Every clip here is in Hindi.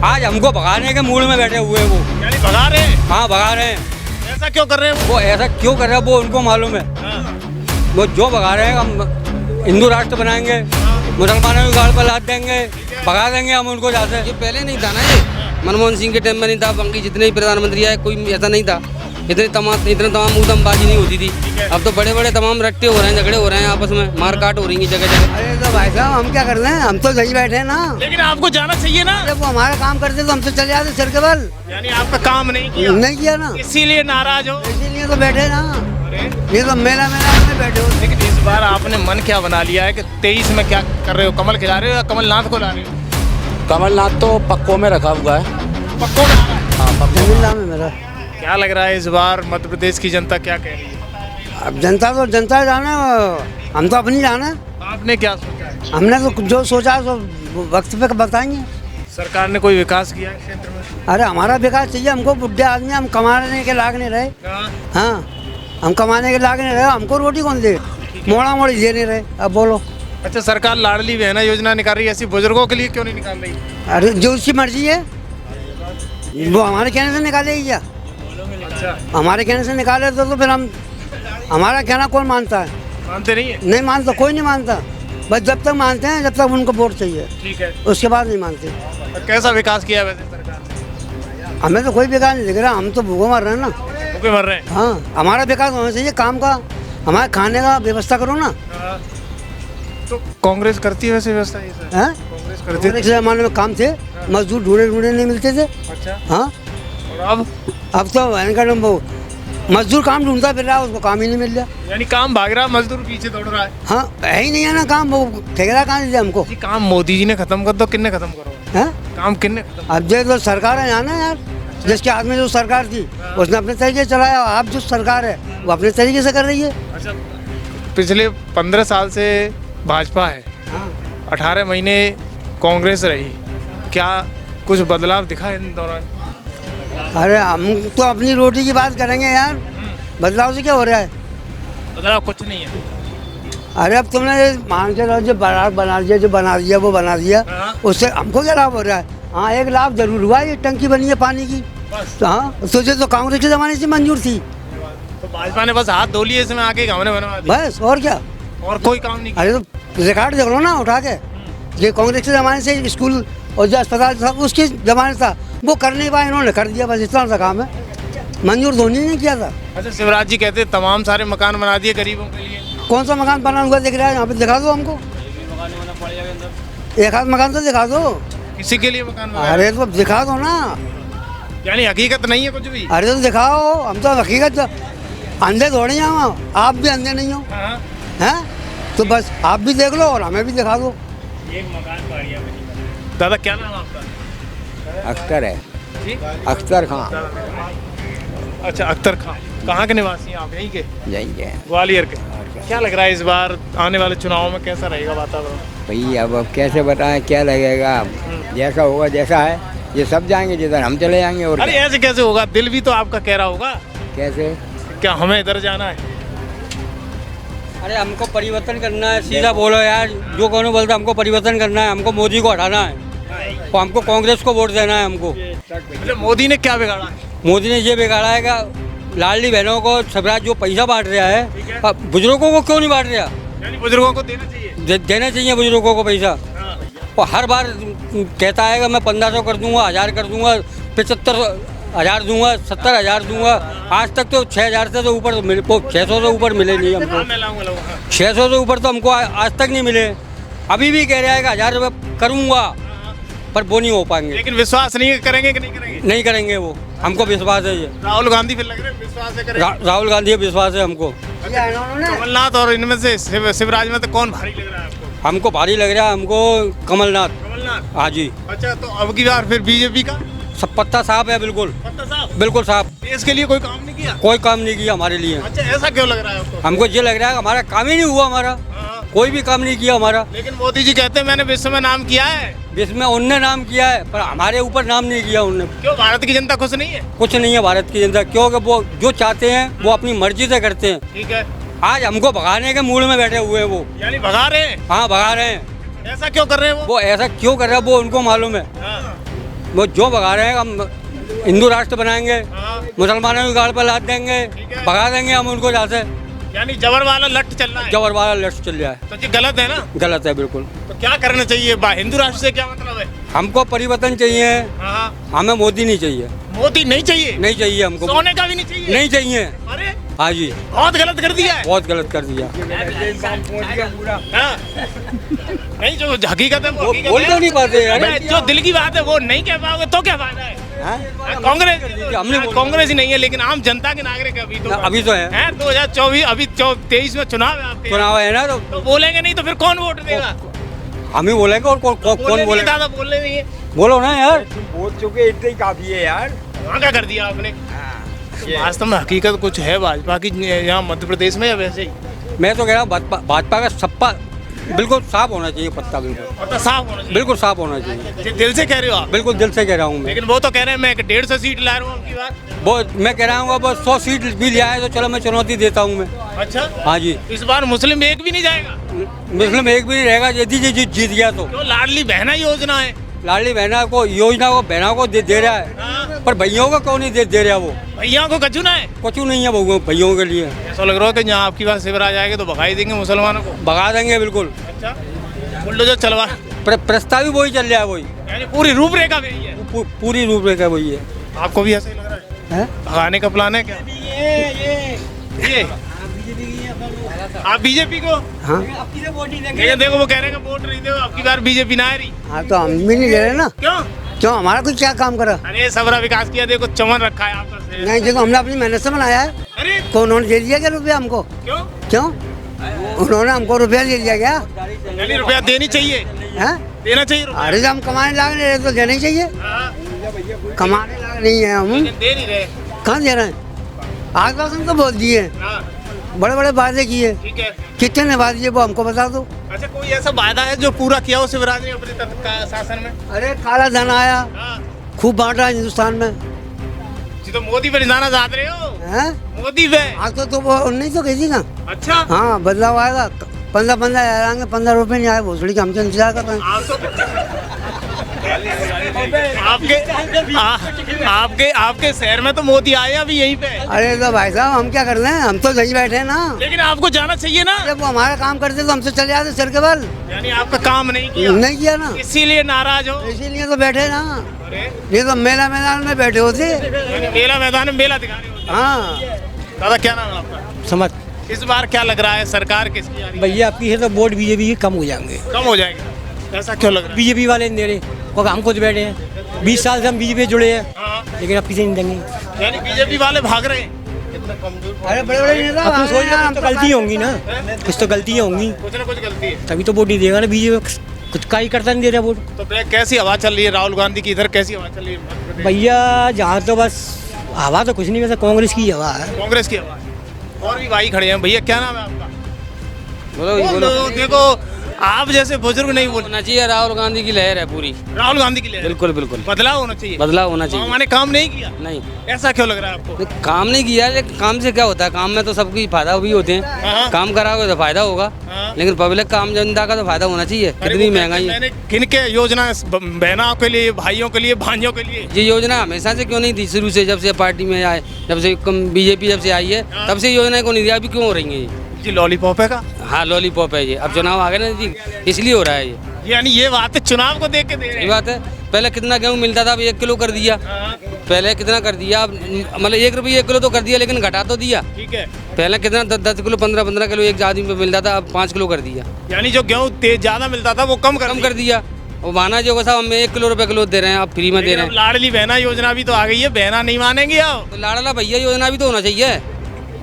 आज हमको भगाने के मूड में बैठे हुए हैं वो। यानी भगा रहे हैं? हाँ भगा रहे हैं। ऐसा क्यों कर रहे हैं वो ऐसा क्यों कर रहे हैं वो उनको मालूम है। वो जो भगा रहे हैं हम हिंदू राष्ट्र बनाएंगे, मुसलमानों की गाड़ पर लाद देंगे, भगा देंगे हम उनको जाते। ये पहले नहीं था ना, ये मनमोहन सिंह के टाइम में नहीं था, बाकी जितने भी प्रधानमंत्री आए कोई ऐसा नहीं था, इतने तमाम ऊधमबाजी नहीं होती थी। अब तो बड़े बड़े तमाम रट्टे हो रहे हैं, झगड़े हो रहे हैं, आपस में मारकाट हो रही है जगह जगह। अरे तो भाई साहब हम क्या कर रहे हैं, हम तो यहीं बैठे हैं ना। लेकिन आपको जाना चाहिए ना। जब वो हमारा काम करते तो हम तो चले जाते सिर के बल। यानी आपका काम नहीं किया, नहीं किया ना, इसीलिए नाराज हो। इसीलिए तो बैठे ना, ये तो मेला में बैठे हो। लेकिन इस बार आपने मन क्या बना लिया है कि 23 में क्या कर रहे हो? कमल खिला रहे हो या कमलनाथ को ला रहे हो? कमलनाथ तो पक्कों में रखा हुआ है। पक्कों में आ रहा है। हाँ पक्कों जमीन नाम है मेरा। क्या लग रहा है इस बार मध्य प्रदेश की जनता क्या कह रही है? अब जनता जाना, हम तो अपनी जाना। आपने क्या सोचा है? हमने तो जो सोचा तो वक्त पे बताएंगे। सरकार ने कोई विकास किया है क्षेत्र में? अरे हमारा विकास चाहिए हमको, बुढ़े आदमी हम कमाने के लायक नहीं रहे। हाँ हम कमाने के लायक नहीं रहे, हमको रोटी कौन दे, मोड़ा मोड़ी दे नहीं रहे। अब बोलो। अच्छा, सरकार लाडली बहना योजना निकाल रही है, ऐसी बुजुर्गों के लिए क्यों नहीं निकाल रही? अरे जो उसकी मर्जी है वो हमारे कहने से निकालेगी क्या? अच्छा, हमारे कहने से निकाले तो फिर हम, हमारा कहना कौन मानता है? मानते नहीं है? नहीं मानता, कोई नहीं मानता। बस जब तक मानते हैं जब तक उनको वोट चाहिए, ठीक है। उसके बाद नहीं मानते। तो कैसा विकास किया है वैसे सरकार ने? हमें तो कोई विकास नहीं दिख रहा, हम तो भूखों मर रहे हैं ना। भूखे मर रहे हैं। हाँ हमारा विकास होना चाहिए, काम का, हमारे खाने का व्यवस्था करो ना। तो कांग्रेस करती है वैसे व्यवस्था ये सर? हैं? कांग्रेस करती कांग्रेस के जमाने में काम थे, मजदूर ढूंढे नहीं मिलते थे। अच्छा, हाँ और अब तो इनका वो मजदूर काम ढूंढता फिर रहा, उसको काम ही नहीं मिल रहा। यानी काम भाग रहा, मजदूर पीछे दौड़ रहा है। हाँ है ही नहीं है ना काम, वो ठेकेदार कहाँ से दे हमको? ये काम मोदी जी ने खत्म कर दो, किन्ने खत्म करो? हैं? काम किन्ने खत्म? अब जो तो सरकार है यहाँ ना यार, जिसके हाथ में जो सरकार थी उसने अपने तरीके से चलाया, आप जो सरकार है वो अपने तरीके से कर रही है। अच्छा, पिछले 15 साल से भाजपा है, 18 महीने कांग्रेस रही, क्या कुछ बदलाव दिखा इन दौरान? अरे हम तो अपनी रोटी की बात करेंगे यार, बदलाव से क्या हो रहा है? बदलाव कुछ नहीं है। अरे अब तुमने मान के रहो, जो बना दिया, जो बना दिया वो बना दिया, उससे हमको क्या लाभ हो रहा है? हाँ एक लाभ जरूर हुआ, ये टंकी बनी है पानी की। हाँ तुझे तो कांग्रेस के ज़माने से मंजूर थी। तो भाजपा ने बस हाथ धो लिए, इसमें आके हमने बनवा दिया, बस और क्या? और कोई काम नहीं किया। अरे तो रिकॉर्ड देख लो ना उठा के, ये कांग्रेस के ज़माने से स्कूल और जो अस्पताल था उसके ज़माने था, वो कर नहीं पाए, इन्होंने कर दिया, बस इतना सा काम है। मंजूर धोनी ने किया था। अच्छा, शिवराज जी कहते तमाम सारे मकान बना दिए गरीबों के लिए। कौन सा मकान बना हुआ दिख रहा है यहाँ पे? दिखा दो हमको, एक आध मकान तो दिखा दो। किसी के लिए मकान बना? अरे तो दिखा दो ना। यानी हकीकत नहीं है कुछ भी? अरे तो दिखाओ, हम तो हकीकत अंधे थोड़े हैं हम, आप भी अंधे नहीं हो हाँ। हैं, तो बस आप भी देख लो और हमें भी दिखा दो। एक मकान बढ़िया बनी। दादा क्या नाम आपका? अख्तर है, जी? अख्तर खां। अच्छा, अख्तर खां। कहाँ के निवासी हैं आप? यहीं के? यही है ग्वालियर के। क्या लग रहा है इस बार आने वाले चुनाव में कैसा रहेगा वातावरण? भाई, अब कैसे बताएं क्या लगेगा? जैसा होगा जैसा है, ये सब जाएंगे जिधर हम चले जाएंगे। और अरे ऐसे कैसे होगा? दिल भी तो आपका कह रहा होगा कैसे? क्या हमें इधर जाना है? अरे हमको परिवर्तन करना है, सीधा बोलो यार, जो कौन बोलता है हमको परिवर्तन करना है, हमको मोदी को हटाना है और हमको कांग्रेस को वोट देना है हमको। अच्छा, मोदी ने क्या बिगाड़ा है? मोदी ने ये बिगाड़ा है कि लाडली बहनों को शिवराज जो पैसा बांट रहा है, अब बुजुर्गों को क्यों नहीं बांट रहा? यानी बुजुर्गों को देना चाहिए। देना चाहिए बुजुर्गों को पैसा। और हर बार कहता है कि मैं 1500 कर दूंगा, 1000 कर दूंगा, 75,000 दूंगा, 70,000 दूंगा। आज तक तो 6,000 से तो ऊपर 600 से ऊपर मिले नहीं हमको। 600 से ऊपर तो हमको आज तक नहीं मिले। अभी भी कह रहा है कि 1000 रुपये करूँगा, पर वो नहीं हो पाएंगे। लेकिन विश्वास नहीं करेंगे कि नहीं करेंगे? नहीं करेंगे वो, हमको विश्वास है। ये राहुल गांधी फिर लग रहे हैं विश्वास है करेंगे? राहुल गांधी विश्वास है हमको। कमलनाथ और इनमें से शिवराज में तो कौन भारी लग रहा है आपको? हमको भारी लग रहा है, हमको कमलनाथ। कमलनाथ? हाँ जी। अच्छा, तो अब की बार फिर बीजेपी का सब पत्ता साफ है, बिल्कुल पत्ता साफ? बिल्कुल साफ। देश के लिए कोई काम नहीं किया? कोई काम नहीं किया हमारे लिए। अच्छा, ऐसा क्यों लग रहा है आपको? हमको ये लग रहा है कि हमारा काम ही नहीं हुआ, हमारा कोई भी काम नहीं किया हमारा। लेकिन मोदी जी कहते हैं मैंने विश्व में नाम किया है। विश्व में उनने नाम किया है, पर हमारे ऊपर नाम नहीं किया उनने। क्यों भारत की जनता खुश नहीं है? कुछ नहीं है भारत की जनता, क्योंकि वो जो चाहते हैं वो अपनी मर्जी से करते हैं। ठीक है। आज हमको भगाने के मूड में बैठे हुए हैं वो। यानी भगा रहे हैं? हाँ भगा रहे हैं। ऐसा क्यों कर रहे हैं वो? वो ऐसा क्यों कर रहा है वो उनको मालूम है। वो जो भगा रहे हैं हम हिंदू राष्ट्र बनाएंगे, मुसलमानों की गाड़ पर लाद देंगे, भगा देंगे हम उनको जहाँ से। यानी जबर वाला लट चल रहा है। जबर वाला लट चल जाए तो ये गलत है ना? गलत है बिल्कुल। तो क्या करना चाहिए? हिंदू राष्ट्र से क्या मतलब है? हमको परिवर्तन चाहिए, हाँ। हमें मोदी नहीं चाहिए। मोदी नहीं चाहिए? नहीं चाहिए हमको। सोने का भी नहीं चाहिए? नहीं चाहिए। अरे हाँ जी, बहुत गलत कर दिया है। बहुत गलत कर दिया। हाँ। नहीं, जो हकीकत है वो हकीकत बोल है। तो नहीं पाते यार। अरे, जो दिल की बात है वो नहीं कह पाओगे तो क्या फायदा है? कांग्रेस हमने कांग्रेस ही नहीं है, लेकिन आम जनता के नागरिक अभी तो है। 2024 अभी 23 में चुनाव है आपके। चुनाव है ना, तो बोलेंगे नहीं तो फिर कौन वोट देगा? हम ही बोलेंगे और कौन बोलेगा? दादा बोलने नहीं है। बोलो ना यार। बोल चुके इतने ही काफी है यार। वहाँ क्या कर दिया आपने? वास्तव में हकीकत कुछ है भाजपा की यहाँ मध्य प्रदेश में या वैसे ही? मैं तो कह रहा हूँ भाजपा का सप्पा बिल्कुल साफ होना चाहिए, पत्ता बिल्कुल मतलब साफ होना चाहिए। बिल्कुल साफ होना चाहिए। ये दिल से कह रहे हो आप? बिल्कुल दिल से कह रहा हूँ मैं। लेकिन वो तो कह रहे हैं मैं 150 सीट ला रहा हूँ आपकी बात। वो मैं कह रहा हूँ बस 100 सीट भी ले आए तो चलो मैं चुनौती देता हूँ मैं। अच्छा, हाँ जी। इस बार मुस्लिम एक भी नहीं जाएगा? मुस्लिम एक भी नहीं रहेगा यदि जीत गया तो। क्यों? लाडली बहना योजना है। लाडली बहना को योजना को बहना को दे रहा है, हाँ। पर भैयों को क्यों नहीं दे रहा वो? भैया को कचू ना है। कुछ नहीं है भैयों के लिए। ऐसा लग रहा है कि यहाँ आपकी बात शिवराज आएगा तो भगाई देंगे मुसलमानों को। भगा देंगे बिल्कुल। अच्छा, बुलडोजर चलवा। प्रस्ताव भी वही चल रहा है, वही यानी पूरी रूपरेखा वही है। पूरी रूपरेखा वही है। आपको भी ऐसा ही लग रहा है? भगाने का प्लान है क्या? ये आप बीजेपी को? हाँ ये देखो वो कह रहे हैं कि वोट नहीं दो, आपकी बार बीजेपी ना आ रही। हाँ तो हम भी नहीं ले रहे ना। क्यों? क्यों, हमारा कुछ क्या काम करा? अरे सबरा विकास किया, देखो चमन रखा है आपका शहर। नहीं, देखो हमने अपनी मेहनत से बनाया है। अरे को उन्होंने दे दिया क्या रुपया हमको? क्यों? क्यों उन्होंने हमको रुपया दे दिया क्या? यानी रुपया देनी चाहिए, है देना चाहिए रुपया। अरे जब हम कमाने लाग नहीं रहे तो देना ही चाहिए। हाँ, कमाने लाग नहीं है हम, लेकिन दे नहीं रहे। कहाँ दे रहे हैं? आश्वासन तो बोल दिए, हाँ, बड़े बड़े वादे किए, ठीक है। कितने ने वादे किए वो हमको बता दो। अच्छा, कोई ऐसा वादा है जो पूरा किया हो शिवराज ने अपने शासन में? अरे काला धन आया, हाँ, खूब बांटा है हिंदुस्तान में। जी तो मोदी पे निशाना साध रहे हो? हैं? मोदी पे? आज तो वो नहीं तो कही थी ना। अच्छा, हाँ बदलाव आएगा, 15 आएंगे, 15 रुपए नहीं आए भोसड़ी के, हमसे इंतजार कर रहे हैं। आप तो आपके शहर में तो मोदी आए अभी यहीं पे। अरे तो भाई साहब हम क्या कर रहे हैं, हम तो यहीं बैठे हैं ना। लेकिन आपको जाना चाहिए ना। जब वो हमारा काम करते तो हमसे चले जाते सर के बल। यानी आपका काम नहीं किया, नहीं किया ना, इसीलिए नाराज हो। इसीलिए तो बैठे ना। अरे, ये तो मेला मैदान में बैठे होते। यानी मेला मैदान में मेला दिखा रहे हो। हाँ दादा क्या नाम है आपका? समझ इस बार क्या लग रहा है, सरकार किसकी आ रही है? भैया आपकी है तो वोट बीजेपी के कम हो जाएंगे। कम हो जाएगी, ऐसा क्यों लग रहा है? बीजेपी वाले नहीं दे रहे और हम खुद बैठे हैं, 20 साल से हम बीजेपी से जुड़े हैं, हाँ, लेकिन अब किसी नहीं देंगे। यानी बीजेपी वाले भाग रहे हैं। अरे बड़े बड़े नेता अब तो भाग सोच रहे हैं, हम तो तो गलती होंगी ना, कुछ तो गलतियाँ होंगी, कुछ ना कुछ गलती है। तभी तो वोट नहीं देगा ना। बीजेपी कुछ का ही करता नहीं दे रहा वोट। तो कैसी हवा चल रही है राहुल गांधी की? इधर कैसी हवा चल रही है मध्य प्रदेश? भैया जहाँ तो बस हवा तो कुछ नहीं, वैसे कांग्रेस की हवा है। कांग्रेस की हवा है। और भी भाई खड़े हैं। भैया क्या नाम है आपका? बोलो देखो आप जैसे बुजुर्ग नहीं बोल। होना चाहिए, राहुल गांधी की लहर है पूरी। राहुल गांधी के लिए बिल्कुल बिल्कुल बदलाव होना चाहिए। बदलाव होना चाहिए। मैंने काम नहीं किया, नहीं ऐसा क्यों लग रहा है आपको? काम नहीं किया, लेकिन काम से क्या होता है? काम में तो सबकी फायदा भी होते हैं। हाँ। काम कराओगे तो फायदा होगा, हाँ। लेकिन पब्लिक काम जनता का तो फायदा होना चाहिए। अरे कितनी वो महंगाई है। मैंने किनके योजना बहनों के लिए, भाइयों के लिए, भांजियों के लिए? ये योजना हमेशा से क्यों नहीं थी? शुरू से जब से पार्टी में आए, जब से बीजेपी जब से आई है, तब से योजना को नहीं दिया। अभी क्यों हो रही है ये? जी लॉलीपॉप है का? हाँ लॉलीपॉप है ये। अब चुनाव आ गए ना जी, इसलिए हो रहा है ये। यानी ये बात है, चुनाव को देख के दे रहे ये हैं। बात है। पहले कितना गेहूँ मिलता था, अब 1 किलो कर दिया। हाँ, पहले कितना कर दिया, अब मतलब 1 रुपये 1 किलो तो कर दिया, लेकिन घटा तो दिया। ठीक है। पहले कितना 10 किलो 15 किलो एक आदमी पे मिलता था, अब 5 किलो कर दिया। यानी जो गेहूँ तेज ज्यादा मिलता था वो कम कर दिया। वो माना जो साहब हमें 1 किलो रुपये किलो दे रहे हैं, अब फ्री में दे रहे हैं। लाडली बहना योजना भी तो आ गई है, बहना नहीं मानेंगे आप? तो लाड़ला भैया योजना भी तो होना चाहिए।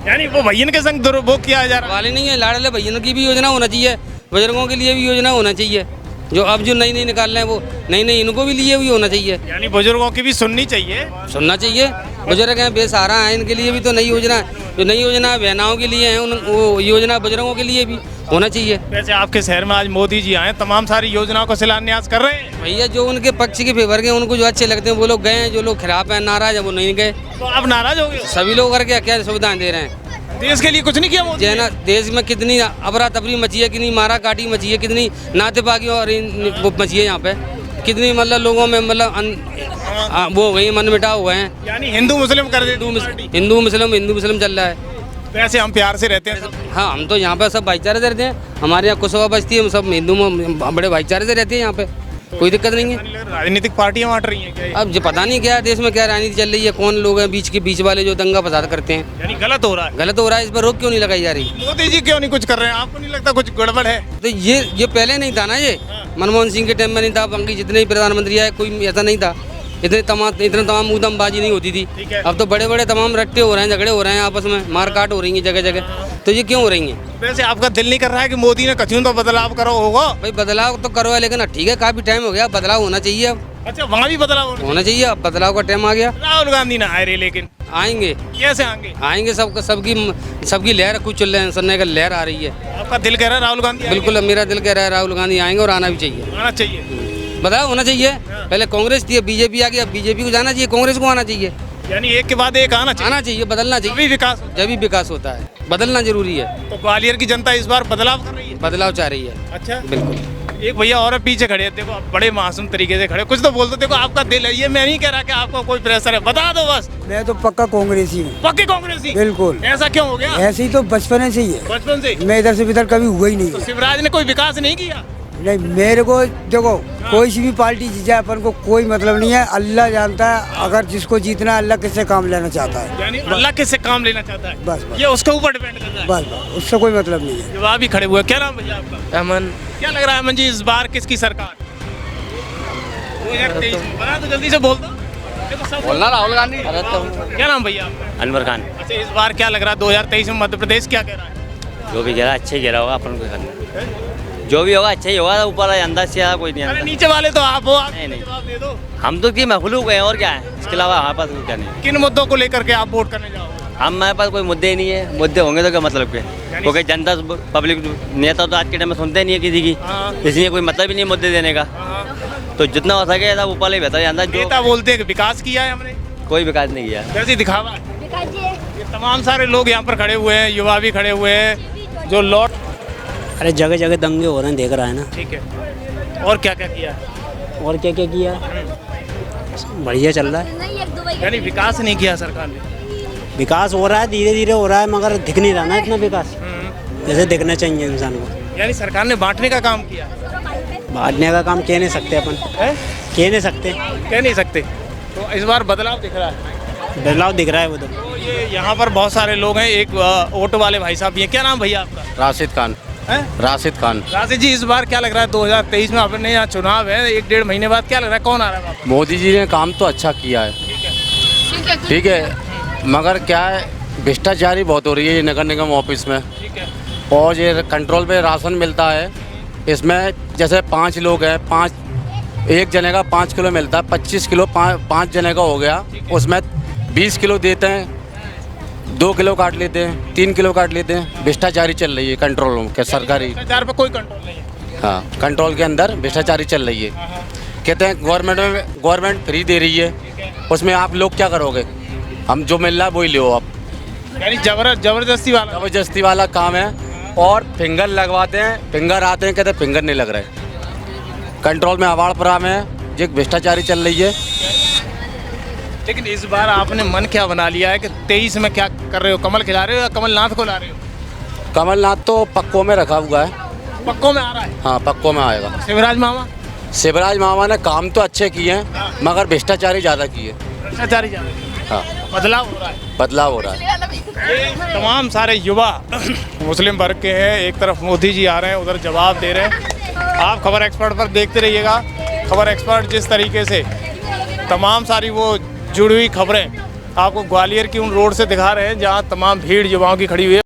यानी वो भैया के संग दुरुपयोग किया जा रहा है। वाले नहीं है, लाड़ले भैया की भी योजना होना चाहिए, बुजुर्गों के लिए भी योजना होना चाहिए। जो अब जो नई नई निकाल रहे हैं वो नई इनको भी लिए भी होना चाहिए। यानी बुजुर्गों की भी सुननी चाहिए। सुनना चाहिए। बुजुर्ग हैं, बेसहारा हैं, इनके लिए भी तो नई योजना, जो नई योजना बहनाओं के लिए है, वो योजना बुजुर्गों के लिए भी होना चाहिए। वैसे आपके शहर में आज मोदी जी आए, तमाम सारी योजनाओं का शिलान्यास कर रहे हैं। भैया जो उनके पक्ष के फेवर के, उनको जो अच्छे लगते हैं वो लोग गए हैं, जो लोग खिलाफ हैं, नाराज है, वो नहीं गए। तो आप नाराज हो गए? सभी लोग करके क्या सुविधाएं दे रहे हैं? देश के लिए कुछ नहीं किया मोदी जो है ना, देश में कितनी अफरा तफरी मची है, कितनी मारा काटी मची है, कितनी नाते बागी और वो मची है यहाँ पे। कितनी मतलब लोगों में मतलब वो हो गई, मन मिटाव हुए हैं। यानी हिंदू मुस्लिम कर देते हिंदू मुस्लिम चल रहा है। वैसे हम प्यार से रहते हैं सब। हाँ, हम तो यहाँ पे सब भाईचारे से रहते हैं। हमारे यहाँ कुशवा बस्ती है, हम सब हिंदू में बड़े भाईचारे से रहते हैं। यहाँ पे कोई दिक्कत नहीं है। राजनीतिक पार्टियां बांट रही हैं क्या ये? अब जो पता नहीं क्या देश में क्या राजनीति चल रही है, कौन लोग हैं बीच वाले जो दंगा फसाद करते हैं। यानी गलत हो रहा है। गलत हो रहा है, इस पर रोक क्यों नहीं लगाई जा रही? मोदी जी क्यों नहीं कुछ कर रहे हैं? आपको नहीं लगता कुछ गड़बड़ है? तो ये पहले नहीं था ना, ये मनमोहन सिंह के टाइम में नहीं था, बाकी जितने भी प्रधानमंत्री आए कोई ऐसा नहीं था। इतने तमाम उदमबाजी नहीं होती थी। अब तो बड़े बड़े तमाम रट्टे हो रहे हैं, झगड़े हो रहे हैं आपस में, मारकाट हो रही है जगह जगह। तो ये क्यों हो रही है? वैसे आपका दिल नहीं कर रहा है कि मोदी ने कथी तो बदलाव करो होगा? भाई बदलाव तो करो, लेकिन ठीक है, काफी टाइम हो गया, बदलाव होना चाहिए। अब अच्छा, वहाँ भी बदलाव होना चाहिए, अब बदलाव का टाइम आ गया। राहुल गांधी ना आए रे, लेकिन आएंगे। कैसे आएंगे? आएंगे, सबकी लहर कुछ सुनने का लहर आ रही है। आपका दिल कह रहा है राहुल गांधी? बिल्कुल, मेरा दिल कह रहा है राहुल गांधी आएंगे और आना भी चाहिए। आना चाहिए, बदलाव होना चाहिए। पहले कांग्रेस थी, बीजेपी आ गई, अब बीजेपी को जाना चाहिए, कांग्रेस को आना चाहिए। यानी एक के बाद एक आना चाहिए, बदलना चाहिए। तभी विकास जब भी विकास होता है, बदलना जरूरी है। तो ग्वालियर की जनता इस बार बदलाव कर रही है? बदलाव चाह रही है। अच्छा, बिल्कुल। एक भैया और पीछे खड़े हैं, देखो आप बड़े मासूम तरीके से खड़े, कुछ तो बोल दो। देखो आपका दिल है, ये मैं नहीं कह रहा कि आपको कोई प्रेशर है, बता दो बस। मैं तो पक्का कांग्रेसी हूँ। पक्के कांग्रेसी? बिल्कुल। ऐसा क्यों हो गया? ऐसे ही तो बचपन से ही है, बचपन से? मैं इधर से इधर कभी हुआ ही नहीं। तो शिवराज ने कोई विकास नहीं किया? नहीं, मेरे को देखो कोई सी भी पार्टी जीत जाए अपन को कोई मतलब नहीं है। अल्लाह जानता है, अगर जिसको जीतना है अल्लाह किससे काम लेना चाहता है। यानी अल्लाह किससे काम लेना चाहता है? बस। ये उसके ऊपर डिपेंड करता है। बस, उससे कोई मतलब नहीं है। जवाब ही खड़े हुए। क्या नाम भैया आपका? अमन। क्या लग रहा है अमन जी, इस बार किसकी सरकार? 2023 में बता तो जल्दी से बोल दो। देखो सब बोलना राहुल गांधी। क्या नाम भैया आपका? अनवर खान। अच्छा, इस बार क्या लग रहा है 2023 में मध्य प्रदेश क्या कह रहा है? जो भी गिरा अच्छे गिरा होगा, अपन को करना जो भी होगा अच्छा ही होगा। ऊपर अंदर से कोई नहीं अरे आता। नीचे वाले तो आप हो, आप नहीं। जवाब दे दो। हम तो की मखलूक है और क्या है, इसके अलावा हमारे पास क्या नहीं। किन मुद्दों को लेकर के आप वोट करने जाओगे? हमारे पास कोई मुद्दे ही नहीं है। मुद्दे होंगे तो क्या मतलब के, क्योंकि जनता पब्लिक नेता तो आज के टाइम में सुनते नहीं है किसी की, इसलिए कोई मतलब ही नहीं मुद्दे देने का। तो जितना हो सके ऐसा ऊपर ही बेहतर है। नेता बोलते हैं कि विकास किया है हमने, कोई विकास नहीं किया, वैसे ही दिखावा है। ये तमाम सारे लोग यहाँ पर खड़े हुए हैं, युवा भी खड़े हुए हैं जो लौट। अरे जगह जगह दंगे हो रहे हैं, देख रहा है ना। ठीक है, और क्या क्या किया है? और क्या क्या किया, बढ़िया चल रहा है। यानी विकास नहीं किया सरकार ने? विकास हो रहा है, धीरे धीरे हो रहा है, मगर दिख नहीं रहा ना इतना विकास जैसे दिखना चाहिए इंसान को। यानी सरकार ने बांटने का काम किया? बांटने का काम कह नहीं सकते अपन, कह नहीं सकते। कह नहीं सकते। तो इस बार बदलाव दिख रहा है? बदलाव दिख रहा है वो तो ये यहाँ पर बहुत सारे लोग हैं, एक ऑटो वाले भाई साहब भी हैं। क्या नाम भैया आपका? राशिद खान। राशिद खान। राशिद जी, इस बार क्या लग रहा है 2023 में अपने यहाँ चुनाव है, 1-1.5 महीने बाद क्या लग रहा है, कौन आ रहा है? मोदी जी ने काम तो अच्छा किया है, ठीक है, मगर क्या है भ्रष्टाचारी बहुत हो रही है ये नगर निगम ऑफिस में। और ये कंट्रोल पे राशन मिलता है, इसमें जैसे 5 लोग हैं, 1 जने का 5 किलो मिलता है, 25 किलो 5 जने का हो गया, उसमें 20 किलो देते हैं, 2 किलो काट लेते हैं, 3 किलो काट लेते हैं। भ्रष्टाचारी चल रही है कंट्रोल के सरकारी। भ्रष्टाचार पे कोई कंट्रोल नहीं है? हाँ, कंट्रोल के अंदर भ्रष्टाचारी चल रही है। कहते हैं गवर्नमेंट फ्री दे रही है, उसमें आप लोग क्या करोगे? हम जो मिल रहा है वही लो आप। यानी जबरदस्ती वाला काम है। और फिंगर लगवाते हैं, फिंगर आते हैं, कहते हैं फिंगर नहीं लग रहे। कंट्रोल में अवार्ड प्रोग्राम है, जो भ्रष्टाचारी चल रही है। लेकिन इस बार आपने मन क्या बना लिया है कि 23 में क्या कर रहे हो? कमल खिला रहे हो या कमलनाथ को ला रहे हो? कमलनाथ तो पक्कों में रखा हुआ है। पक्कों में आ रहा है? हाँ, पक्कों में आएगा। शिवराज मामा ने काम तो अच्छे किए हैं, मगर भ्रष्टाचारी ज़्यादा किए। भ्रष्टाचारी ज़्यादा? हाँ, बदलाव हो रहा है। बदलाव हो रहा है। तमाम सारे युवा मुस्लिम वर्ग के हैं, एक तरफ मोदी जी आ रहे हैं, उधर जवाब दे रहे हैं। आप खबर एक्सपर्ट पर देखते रहिएगा। खबर एक्सपर्ट जिस तरीके से तमाम सारी वो जुड़ी हुई खबरें आपको ग्वालियर की उन रोड से दिखा रहे हैं जहां तमाम भीड़ युवाओं की खड़ी हुई है।